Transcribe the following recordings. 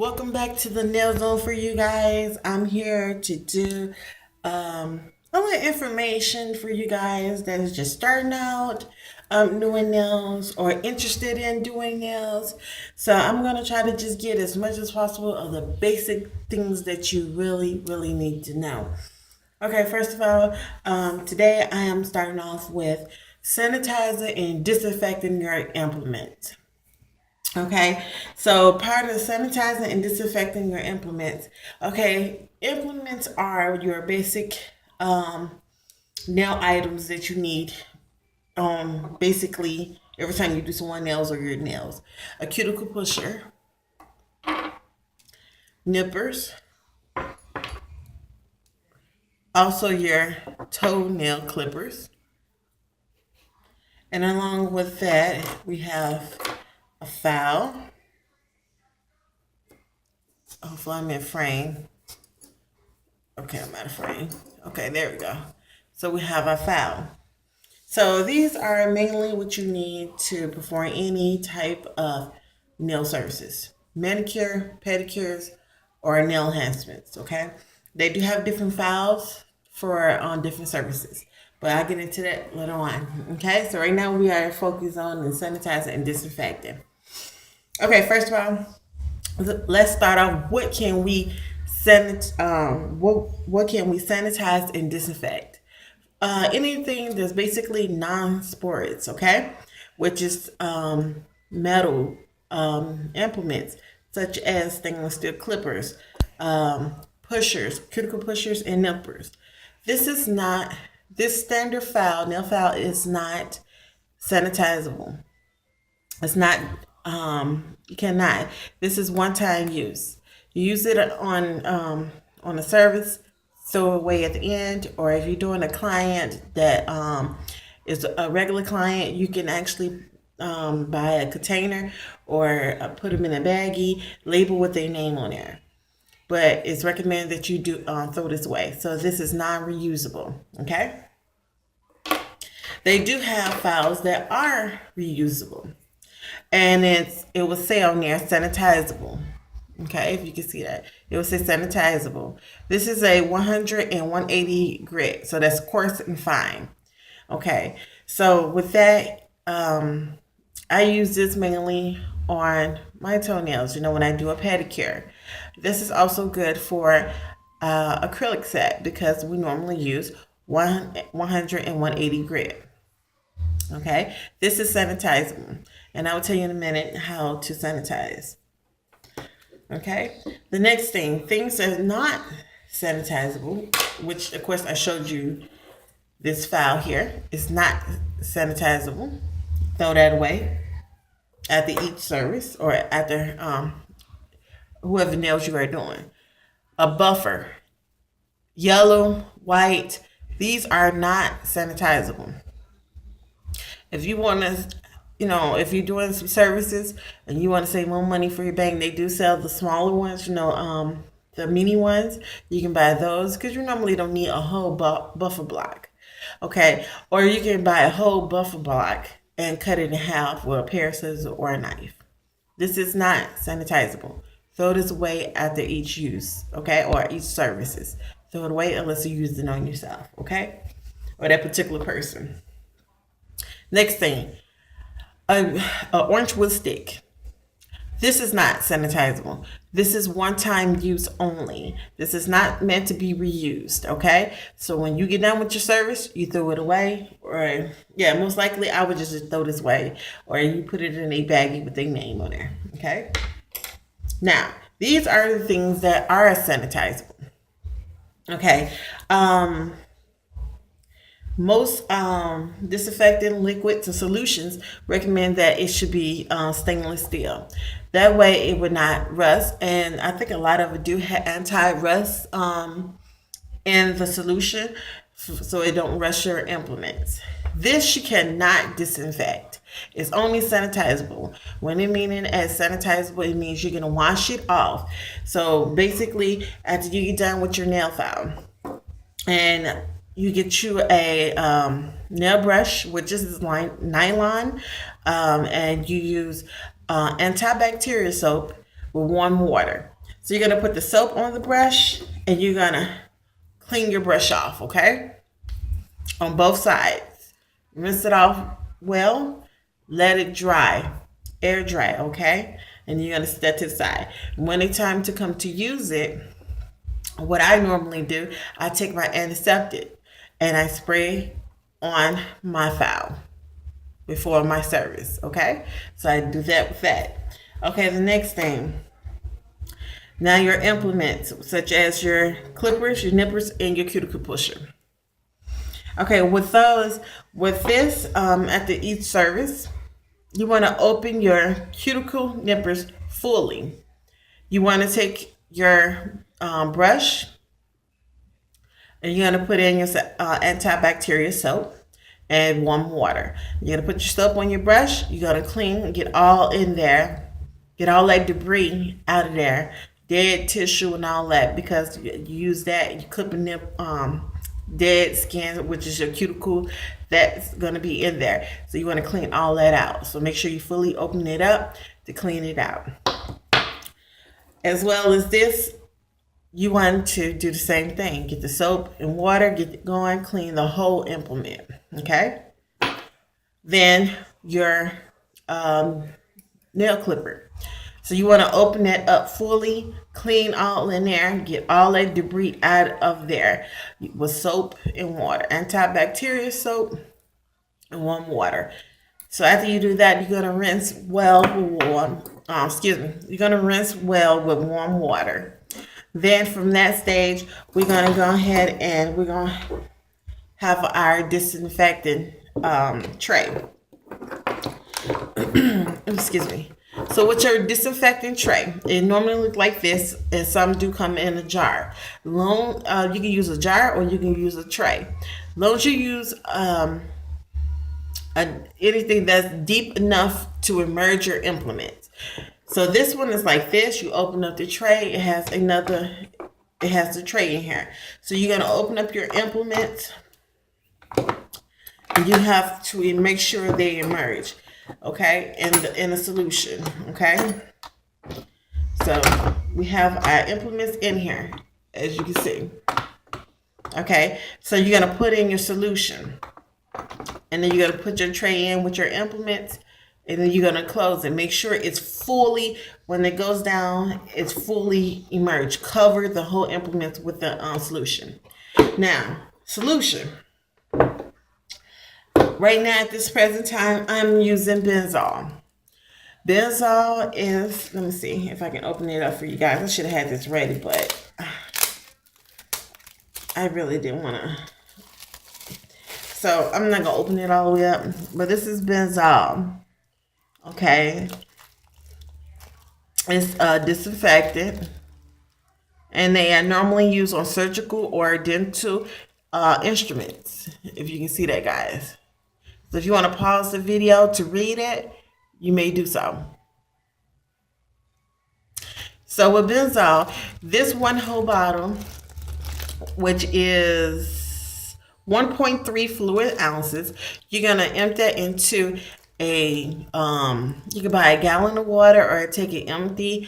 Welcome back to the Nail Zone for you guys. I'm here to do a little information for you guys that is just starting out doing nails or interested in doing nails. So I'm going to try to just get as much as possible of the basic things that you really need to know. Okay, first of all, today I am starting off with sanitizing and disinfecting your implements. Okay, so part of sanitizing and disinfecting your implements. Okay, implements are your basic nail items that you need. Basically, every time you do someone's nails or your nails, a cuticle pusher, nippers, also your toenail clippers, and along with that, we have a file. Hopefully I'm in frame. Okay, I'm out of frame. Okay, there we go. So we have our file. So these are mainly what you need to perform any type of nail services. Manicure, pedicures, or nail enhancements, okay? They do have different files for different services, but I'll get into that later on, okay? So right now we are focused on the sanitizing and disinfecting. Okay, first of all, let's start off. What can we what can we sanitize and disinfect? Anything that's basically non-sports, okay, which is metal implements such as stainless steel clippers, pushers, cuticle pushers, and nippers. This standard file, nail file, is not sanitizable. It's not, you cannot. This is one-time use. You use it on a service, throw it away at the end, or if you're doing a client that is a regular client, you can actually buy a container or put them in a baggie, label with their name on there. But it's recommended that you do throw this away. So this is non-reusable, okay? They do have files that are reusable. And it will say on there sanitizable. Okay, if you can see that, it will say sanitizable. This is a 100 and 180 grit, so that's coarse and fine. Okay, so with that, I use this mainly on my toenails. You know, when I do a pedicure, this is also good for acrylic set because we normally use 100 and 180 grit. Okay, this is sanitizable, and I will tell you in a minute how to sanitize. Okay, the next thing, things that are not sanitizable, which of course I showed you this file here, is not sanitizable. Throw that away after each service or after whoever nails you are doing. A buffer, yellow, white, these are not sanitizable. If you want to, if you're doing some services and you want to save more money for your bank, they do sell the smaller ones, the mini ones. You can buy those because you normally don't need a whole buffer block. Okay. Or you can buy a whole buffer block and cut it in half with a pair of scissors or a knife. This is not sanitizable. Throw this away after each use, okay, or each services. Throw it away unless you use it on yourself, okay, or that particular person. Next thing, a orange wood stick. This is not sanitizable. This is one-time use only. This is not meant to be reused, okay? So when you get done with your service, you throw it away, or most likely I would just throw this away, or you put it in a baggie with their name on there, okay? Now, these are the things that are sanitizable, okay? Most disinfectant liquids or solutions recommend that it should be stainless steel. That way it would not rust. And I think a lot of it do have anti-rust in the solution so it don't rust your implements. This you cannot disinfect. It's only sanitizable. When it meaning as sanitizable, it means you're going to wash it off. So basically, after you get done with your nail file and you get you a nail brush, which is nylon, and you use antibacterial soap with warm water. So you're going to put the soap on the brush and you're going to clean your brush off, okay? On both sides. Rinse it off well. Let it dry. Air dry, okay? And you're going to set that to the side. When it's time to come to use it, what I normally do, I take my antiseptic and I spray on my file before my service, okay? So I do that with that. Okay, the next thing. Now your implements, such as your clippers, your nippers, and your cuticle pusher. Okay, with this, after each service, you want to open your cuticle nippers fully. You want to take your brush and you're going to put in your antibacterial soap and warm water. You're going to put your soap on your brush. You're going to clean and get all in there. Get all that debris out of there. Dead tissue and all that, because you use that, you clipping them dead skin, which is your cuticle, that's going to be in there. So you want to clean all that out. So make sure you fully open it up to clean it out. As well as this, you want to do the same thing. Get the soap and water, get it going, clean the whole implement. Okay? Then your nail clipper. So you want to open that up fully, clean all in there, get all that debris out of there with soap and water, antibacterial soap and warm water. So after you do that, you're going to rinse well with warm, you're going to rinse well with warm water. Then from that stage, we're going to go ahead and we're going to have our disinfecting tray. Excuse me. So with your disinfecting tray, it normally looks like this, and some do come in a jar. You can use a jar or you can use a tray. As long as you use anything that's deep enough to immerse your implements. So this one is like this. You open up the tray. It has the tray in here. So you're going to open up your implements. And you have to make sure they emerge. Okay, in a solution. Okay, so we have our implements in here, as you can see. Okay, so you're gonna put in your solution, and then you're gonna put your tray in with your implements, and then you're gonna close it. Make sure it's fully, when it goes down, it's fully immersed. Cover the whole implements with the solution. Now, solution. Right now, at this present time, I'm using Benzol. Benzol is, let me see if I can open it up for you guys. I should have had this ready, but I really didn't want to. So I'm not going to open it all the way up. But this is Benzol. Okay. It's disinfectant. And they are normally used on surgical or dental instruments. If you can see that, guys. So if you want to pause the video to read it, you may do so. So with Benzol, this one whole bottle, which is 1.3 fluid ounces, you're going to empty that into you can buy a gallon of water or take an empty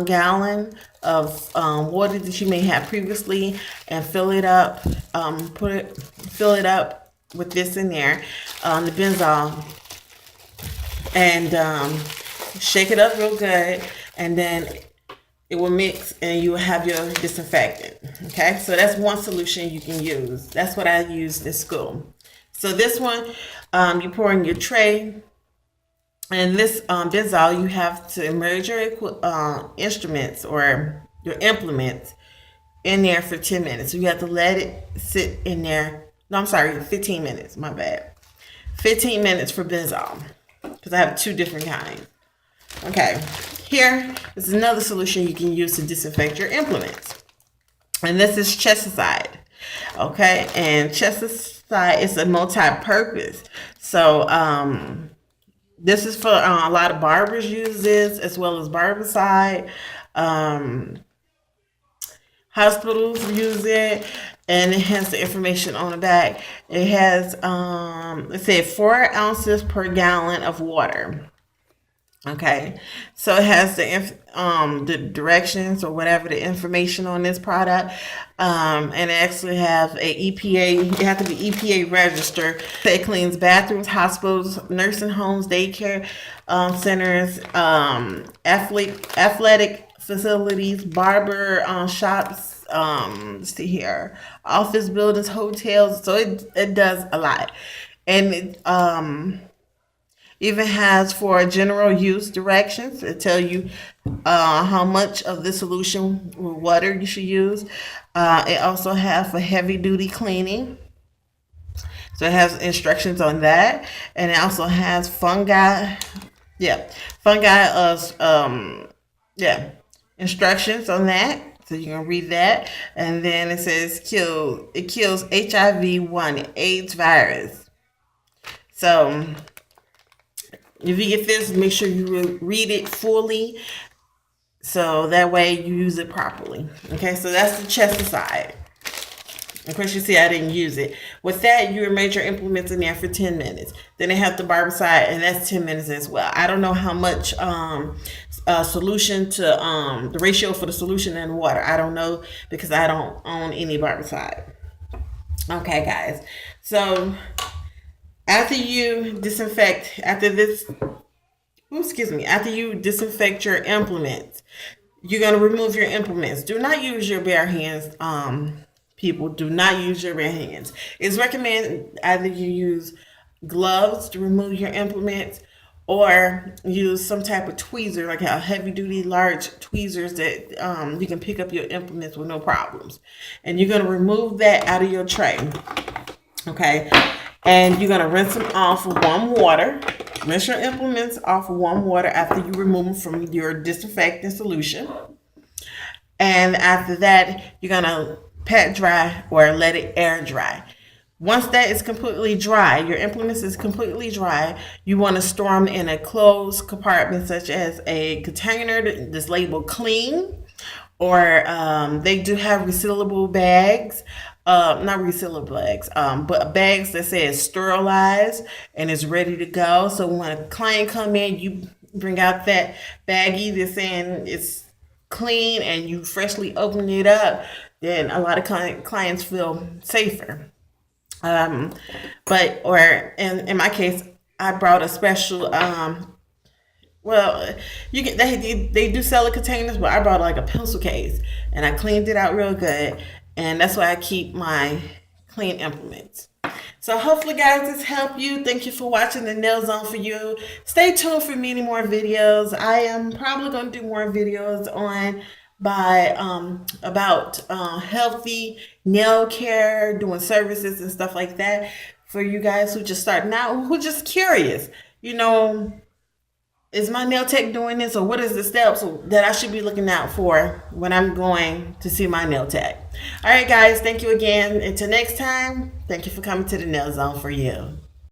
gallon of water that you may have previously and fill it up, fill it up with this in there, the Benzol, and shake it up real good, and then it will mix and you will have your disinfectant. Okay, so that's one solution you can use. That's what I used in school. So this one, you pour in your tray, and this Benzol, you have to immerse your instruments or your implements in there for 10 minutes. So you have to let it sit in there. No, I'm sorry, 15 minutes, my bad. 15 minutes for Benzol, because I have two different kinds. Okay, here is another solution you can use to disinfect your implements. And this is Sanitizing. Okay, and Sanitizing is a multi-purpose. So this is for a lot of barbers use this, as well as barbicide. Hospitals use it, and it has the information on the back. It has, let's say 4 ounces per gallon of water. Okay, so it has the directions or whatever the information on this product, and it actually have a EPA. You have to be EPA registered. It cleans bathrooms, hospitals, nursing homes, daycare centers, athletic facilities, barber shops. Let's see here, office buildings, hotels. So it does a lot, and even has for general use directions. It tell you how much of the solution or water you should use. It also has for heavy duty cleaning. So it has instructions on that, and it also has fungi. Yeah, fungi. Yeah, instructions on that. So you can read that, and then it says kill. It kills HIV-1 AIDS virus. So if you get this, make sure you read it fully so that way you use it properly. Okay, so that's the pesticide. Of course, you see I didn't use it. With that, you made your implements in there for 10 minutes. Then they have the barbicide, and that's 10 minutes as well. I don't know how much solution to the ratio for the solution and water. I don't know because I don't own any barbicide. Okay, guys. So after you disinfect, after you disinfect your implements, you're going to remove your implements. Do not use your bare hands. People, do not use your bare hands. It's recommended either you use gloves to remove your implements or use some type of tweezer, like a heavy duty large tweezers that you can pick up your implements with no problems. And you're going to remove that out of your tray. Okay, and you're gonna rinse them off with warm water. Rinse your implements off with warm water after you remove them from your disinfecting solution. And after that, you're gonna pat dry or let it air dry. Once that is completely dry, your implements is completely dry, you want to store them in a closed compartment such as a container that's labeled clean, or they do have resealable bags, not resealable bags, but bags that says sterilized and is ready to go. So when a client come in, you bring out that baggie that's saying it's clean and you freshly open it up, then a lot of clients feel safer. But or in my case, I brought a special well, you get they do sell the containers, but I brought like a pencil case and I cleaned it out real good, and that's why I keep my clean implements. So hopefully, guys, this helped you. Thank you for watching the Nail Zone for You. Stay tuned for many more videos. I am probably going to do more videos on about healthy nail care, doing services and stuff like that for you guys who just starting out, who just curious. You know, is my nail tech doing this, or what is the steps that I should be looking out for when I'm going to see my nail tech? All right, guys, thank you again. Until next time, thank you for coming to the Nail Zone for You.